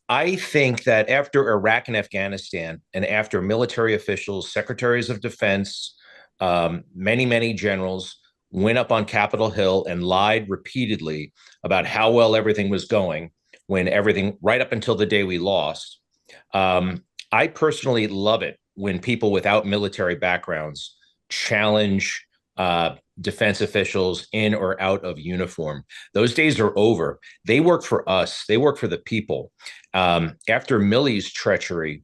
I think that after Iraq and Afghanistan, and after military officials, secretaries of defense, many generals went up on Capitol Hill and lied repeatedly about how well everything was going, when everything, right up until the day we lost. I personally love it when people without military backgrounds challenge defense officials in or out of uniform. Those days are over. They work for us. They work for the people. After Milley's treachery,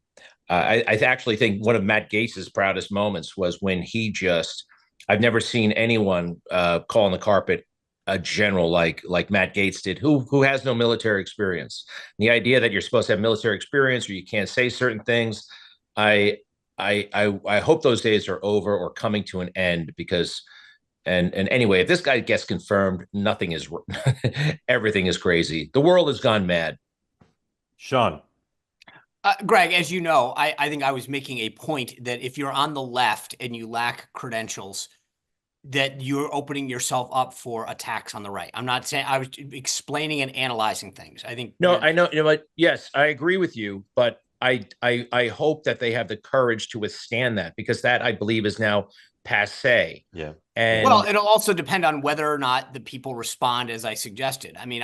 I actually think one of Matt Gaetz's proudest moments was when he just, I've never seen anyone call on the carpet a general like Matt Gaetz did, who has no military experience. The idea that you're supposed to have military experience or you can't say certain things, I I hope those days are over or coming to an end, because and anyway, if this guy gets confirmed, nothing is everything is crazy. The world has gone mad. Sean. Greg, as you know, I think I was making a point that if you're on the left and you lack credentials, that you're opening yourself up for attacks on the right. I'm not saying, I was explaining and analyzing things. I think No, I know, what? Yes, I agree with you, but I hope that they have the courage to withstand that, because that, I believe, is now passe. Yeah. And well, it'll also depend on whether or not the people respond as I suggested. I mean,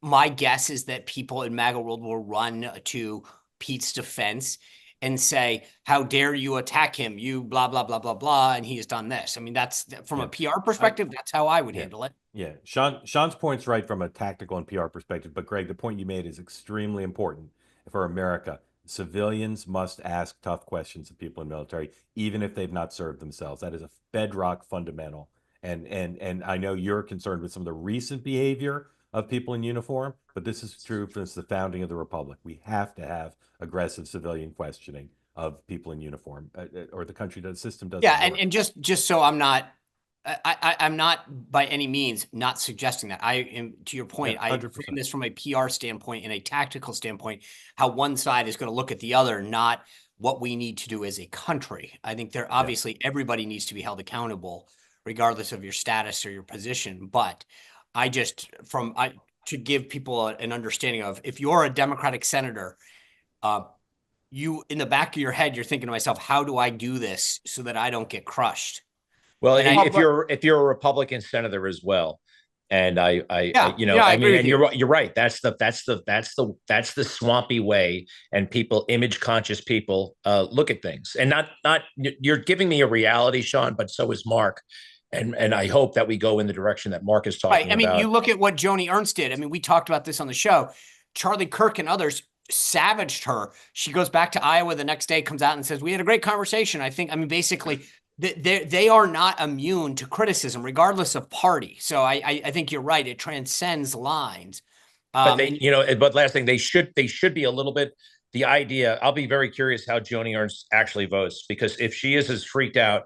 my guess is that people in MAGA world will run to Pete's defense and say, how dare you attack him? You blah, blah, blah, blah, blah. And he has done this. I mean, that's from a PR perspective, that's how I would handle it. Yeah. Sean's point's right from a tactical and PR perspective. But Greg, the point you made is extremely important for America. Civilians must ask tough questions of people in military, even if they've not served themselves. That is a bedrock fundamental. And I know you're concerned with some of the recent behavior of people in uniform, but this is true since the founding of the republic. We have to have aggressive civilian questioning of people in uniform, or the system doesn't Yeah, work. and just so I'm not, I'm not by any means not suggesting that. I am, to your point, Yeah, I 100%. frame this from a PR standpoint and a tactical standpoint, how one side is going to look at the other, not what we need to do as a country. I think there obviously everybody needs to be held accountable, regardless of your status or your position. But I just to give people an understanding of, if you're a Democratic senator, you, in the back of your head, you're thinking to myself, how do I do this so that I don't get crushed? well, And if you're a Republican senator as well, and I I mean, agree with and you're right. That's the swampy way, and people, image conscious people, look at things, and not. You're giving me a reality, Sean, but so is Mark, and I hope that we go in the direction that Mark is talking right. I mean, about. you look at what Joni Ernst did. I mean, we talked about this on the show. Charlie Kirk and others savaged her. She goes back to Iowa the next day, comes out and says, we had a great conversation. I mean, basically, they are not immune to criticism, regardless of party. So I think you're right. It transcends lines. But but last thing, they should be a little bit. The idea, I'll be very curious how Joni Ernst actually votes, because if she is as freaked out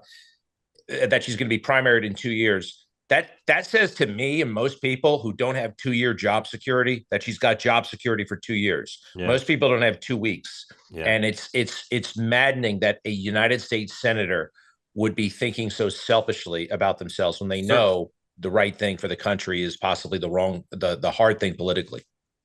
that she's going to be primaried in 2 years, that says to me and most people who don't have 2 year job security that she's got job security for 2 years. Yeah. Most people don't have 2 weeks. Yeah. And it's maddening that a United States senator would be thinking so selfishly about themselves when they know the right thing for the country is possibly the hard thing politically.